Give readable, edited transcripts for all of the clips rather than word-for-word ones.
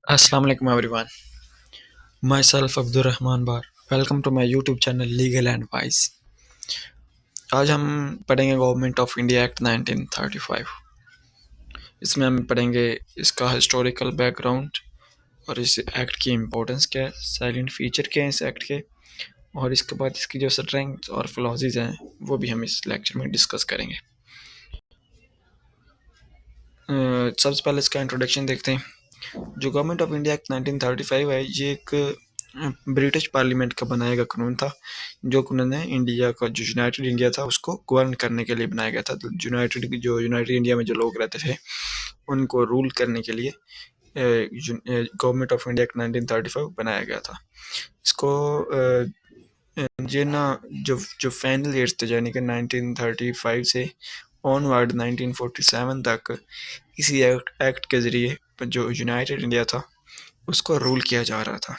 Assalamu alaikum everyone. Myself Abdur Rahman Bar. Welcome to my YouTube channel Legal Advice. आज हम पढ़ेंगे government of India act 1935। इसमें हम पढ़ेंगे इसका हिस्टोरिकल बैकग्राउंड और इस एक्ट की इम्पोर्टेंस क्या है, साइलेंट फीचर क्या है इस एक्ट के, और इसके बाद इसकी जो स्ट्रेंथ और फ्लॉजेज हैं वो भी हम इस लेक्चर में डिस्कस करेंगे। सबसे पहले इसका इंट्रोडक्शन देखते हैं। जो गवर्नमेंट ऑफ इंडिया एक्ट 1935 है, ये एक ब्रिटिश पार्लियामेंट का बनाया गया कानून था, जो उन्होंने इंडिया का जो यूनाइटेड इंडिया था उसको गवर्न करने के लिए बनाया गया था। तो यूनाइटेड इंडिया में जो लोग रहते थे उनको रूल करने के लिए गवर्नमेंट ऑफ इंडिया एक्ट 1935 बनाया गया था। इसको ये ना जो जो फाइनल ईयर्स थे, यानी कि 1935 से ऑनवर्ड 1947 तक इसी एक्ट के ज़रिए जो यूनाइटेड इंडिया था उसको रूल किया जा रहा था।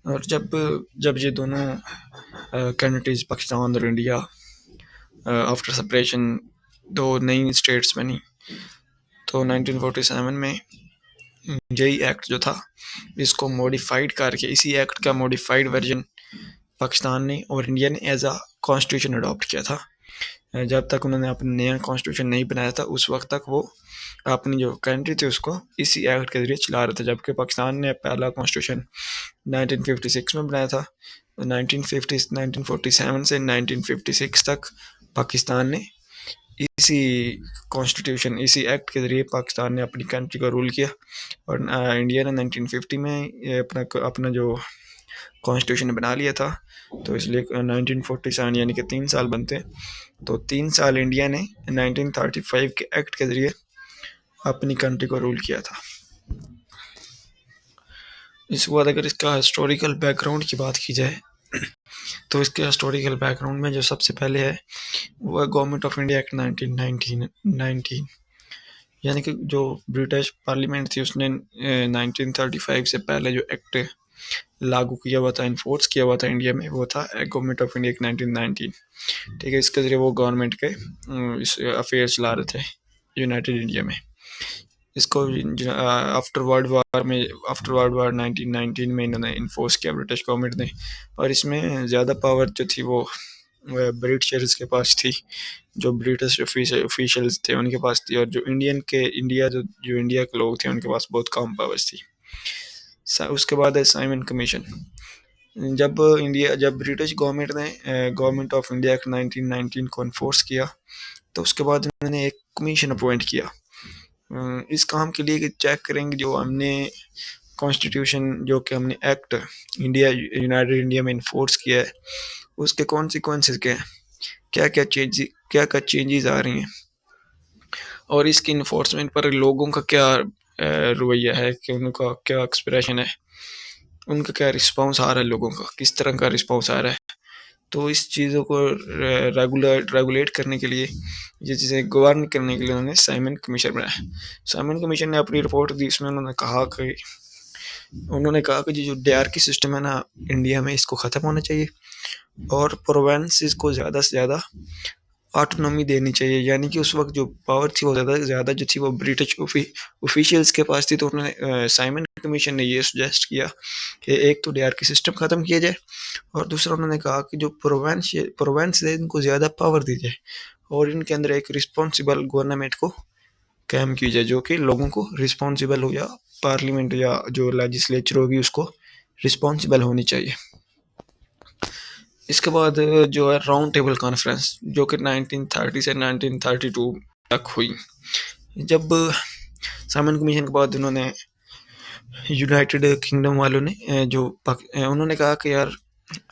और जब ये दोनों कंट्रीज पाकिस्तान और इंडिया आफ्टर सेपरेशन दो नई स्टेट्स बनी, तो 1947 में यही एक्ट जो था इसको मॉडिफाइड करके इसी एक्ट का मॉडिफाइड वर्जन पाकिस्तान ने और इंडिया ने एज अ कॉन्स्टिट्यूशन अडॉप्ट किया था। जब तक उन्होंने अपना नया कॉन्स्टिट्यूशन नहीं बनाया था उस वक्त तक वो अपनी जो कंट्री थी उसको इसी एक्ट के जरिए चला रहे थे, जबकि पाकिस्तान ने पहला कॉन्स्टिट्यूशन 1956 में बनाया था। 1947 से 1956 तक पाकिस्तान ने इसी कॉन्स्टिट्यूशन इसी एक्ट के ज़रिए पाकिस्तान ने अपनी कंट्री को रूल किया, और इंडिया ने 1950 में अपना जो कॉन्स्टिट्यूशन बना लिया था। तो इसलिए 1947 यानी कि 3 साल बनते, तो 3 साल इंडिया ने 1935 के एक्ट के ज़रिए अपनी कंट्री को रूल किया था। इसके बाद अगर इसका हिस्टोरिकल बैकग्राउंड की बात की जाए तो इसके हिस्टोरिकल बैकग्राउंड में जो सबसे पहले है वो है गवर्नमेंट ऑफ इंडिया एक्ट 1919, यानी कि जो ब्रिटिश पार्लियामेंट थी उसने 1935 से पहले जो एक्ट लागू किया हुआ था, इन्फोर्स किया हुआ था इंडिया में, वो था गवर्नमेंट ऑफ इंडिया एक्ट 1919। ठीक है, इसके ज़रिए वो गवर्नमेंट के इस अफेयर चला रहे थे यूनाइटेड इंडिया में। इसको आफ्टर वर्ल्ड वार 1919 में इन्होंने इन्फोर्स किया ब्रिटिश गवर्नमेंट ने, और इसमें ज़्यादा पावर जो थी वो ब्रिटिशर्स के पास थी, जो ब्रिटिश ऑफिशियल्स थे उनके पास थी, और जो इंडिया के लोग थे उनके पास बहुत कम पावर्स थी। उसके बाद है साइमन कमीशन। जब ब्रिटिश गवर्नमेंट ने गवर्नमेंट ऑफ इंडिया एक्ट 1919 को इन्फोर्स किया, तो उसके बाद उन्होंने एक कमीशन अपॉइंट किया इस काम के लिए कि चेक करेंगे जो हमने कॉन्स्टिट्यूशन जो कि हमने एक्ट यूनाइटेड इंडिया में इन्फोर्स किया है उसके कॉन्सिक्वेंसेस क्या हैं, क्या क्या चेंजेस आ रही हैं, और इसकी इन्फोर्समेंट पर लोगों का क्या रवैया है, कि उनका क्या एक्सप्रेशन है, उनका क्या रिस्पॉन्स आ रहा है, लोगों का किस तरह का रिस्पॉन्स आ रहा है। तो इस चीज़ों को रेगुलेट करने के लिए, ये चीज़ें गवर्न करने के लिए उन्होंने साइमन कमीशन बनाया। साइमन कमीशन ने अपनी रिपोर्ट दी, इसमें उन्होंने कहा कि जो DRK सिस्टम है ना इंडिया में, इसको ख़त्म होना चाहिए और प्रोविंसेस को ज़्यादा से ज़्यादा ऑटोनॉमी देनी चाहिए। यानी कि उस वक्त जो पावर थी वो ज़्यादा जो थी वो ब्रिटिश ऑफिशियल्स के पास थी। तो उन्होंने साइमन कमीशन ने ये सुजेस्ट किया कि एक तो DRK सिस्टम ख़त्म किया जाए, और दूसरा उन्होंने कहा कि जो प्रोविंस है इनको ज़्यादा पावर दी जाए, और इनके अंदर एक रिस्पॉन्सिबल गवर्नमेंट को कायम की जाए, जो कि लोगों को रिस्पॉन्सिबल हो, या पार्लियामेंट या जो लेजिस्लेचर होगी उसको रिस्पॉन्सिबल होनी चाहिए। इसके बाद जो है राउंड टेबल कॉन्फ्रेंस, जो कि 1930 से 1932 तक हुई। जब साइमन कमीशन के बाद उन्होंने यूनाइटेड किंगडम वालों ने उन्होंने कहा कि यार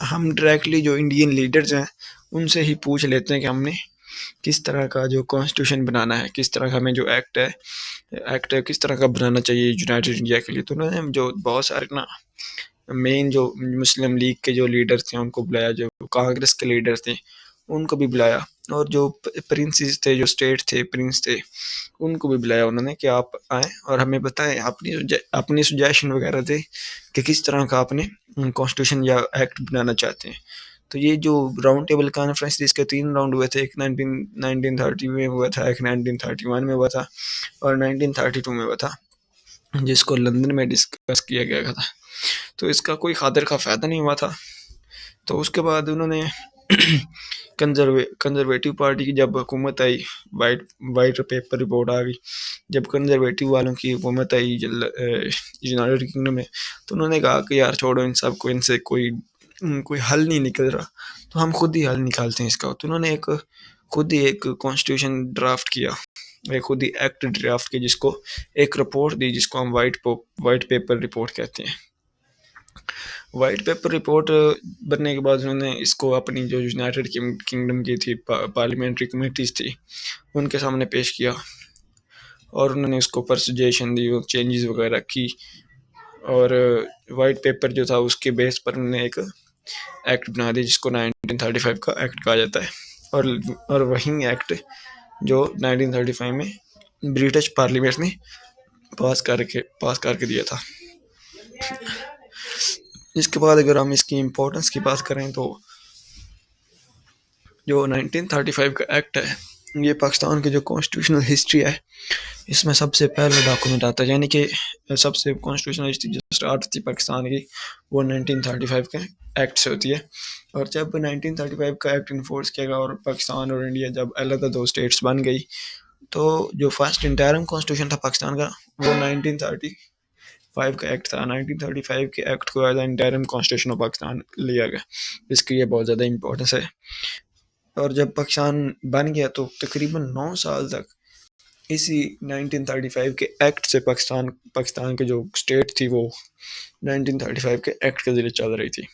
हम डायरेक्टली जो इंडियन लीडर्स हैं उनसे ही पूछ लेते हैं कि हमने किस तरह का जो कॉन्स्टिट्यूशन बनाना है, किस तरह का हमें जो एक्ट है किस तरह का बनाना चाहिए यूनाइटेड इंडिया के लिए। तो उन्होंने जो बहुत सारे ना मेन जो मुस्लिम लीग के जो लीडर थे उनको बुलाया, जो कांग्रेस के लीडर थे उनको भी बुलाया, और जो प्रिंसेस थे, जो स्टेट थे प्रिंस थे, उनको भी बुलाया उन्होंने कि आप आए और हमें बताएं अपनी सुजेशन वगैरह दे कि किस तरह का आपने कॉन्स्टिट्यूशन या एक्ट बनाना चाहते हैं। तो ये जो राउंड टेबल कॉन्फ्रेंस थी इसके 3 राउंड हुए थे, एक 1930 में हुआ था, एक 1931 में हुआ था और 1932 में हुआ था। जिसको लंदन में डिस्कस किया गया था। तो इसका कोई खातिर का फ़ायदा नहीं हुआ था। तो उसके बाद उन्होंने कंजर्वेटिव पार्टी की जब हुकूमत आई, वाइट पेपर रिपोर्ट आ गई, जब कंजर्वेटिव वालों की हुकूमत आई यूनाइटेड किंगडम में, तो उन्होंने कहा कि यार छोड़ो इन सब को, इनसे कोई हल नहीं निकल रहा, तो हम खुद ही हल निकालते हैं इसका। तो उन्होंने खुद ही एक कॉन्स्टिट्यूशन ड्राफ्ट किया, एक खुद ही एक्ट ड्राफ्ट किया, जिसको एक रिपोर्ट दी, जिसको हम वाइट पेपर रिपोर्ट कहते हैं। वाइट पेपर रिपोर्ट बनने के बाद उन्होंने इसको अपनी जो यूनाइटेड किंगडम की थी पार्लियामेंट्री कमेटीज थी, उनके सामने पेश किया, और उन्होंने उसको परसुजेशन दी, चेंजेस वगैरह की, और वाइट पेपर जो था उसके बेस पर उन्होंने एक एक्ट बना दिया, जिसको 1935 का एक्ट कहा जाता है। और वही एक्ट जो 1935 में ब्रिटिश पार्लियामेंट ने पास करके दिया था। इसके बाद अगर हम इसकी इम्पोर्टेंस की बात करें, तो जो 1935 का एक्ट है, ये पाकिस्तान की जो कॉन्स्टिट्यूशनल हिस्ट्री है, इसमें सबसे पहला डॉक्यूमेंट आता है, यानी कि सबसे कॉन्स्टिट्यूशनल हिस्ट्री जो स्टार्ट होती है पाकिस्तान की, वो 1935 के एक्ट से होती है। और जब 1935 का एक्ट इन्फोर्स किया गया और पाकिस्तान और इंडिया जब अलग दो स्टेट्स बन गई, तो जो फर्स्ट इंटरिम कॉन्स्टिट्यूशन था पाकिस्तान का, वो 1935 का एक्ट था। 1935 के एक्ट को as interim constitution of Pakistan लिया गया, इसकी ये बहुत ज़्यादा इंपॉर्टेंस है। और जब पाकिस्तान बन गया, तो तकरीबन 9 साल तक इसी 1935 के एक्ट से पाकिस्तान की जो स्टेट थी, वो 1935 के एक्ट के ज़रिए चल रही थी।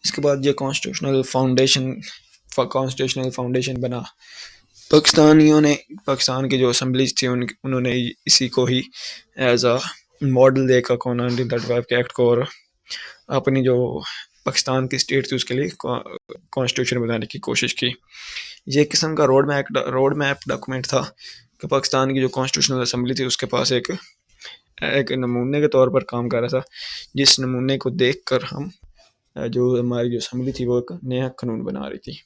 इसके बाद ये कॉन्स्टिट्यूशनल फाउंडेशन बना। पाकिस्तान की जो असम्बलीज थी, उन्होंने इसी को ही एज अ मॉडल देखा 1935 के एक्ट को, और अपनी जो पाकिस्तान की स्टेट थी उसके लिए कॉन्स्टिट्यूशन बनाने की कोशिश की। ये किस्म का रोड मैप डॉक्यूमेंट था कि पाकिस्तान की जो कॉन्स्टिट्यूशनल असम्बली थी उसके पास एक नमूने के तौर पर काम कर रहा था, जिस नमूने को देखकर हम जो हमारी जो असम्बली थी वो एक नया कानून बना रही थी।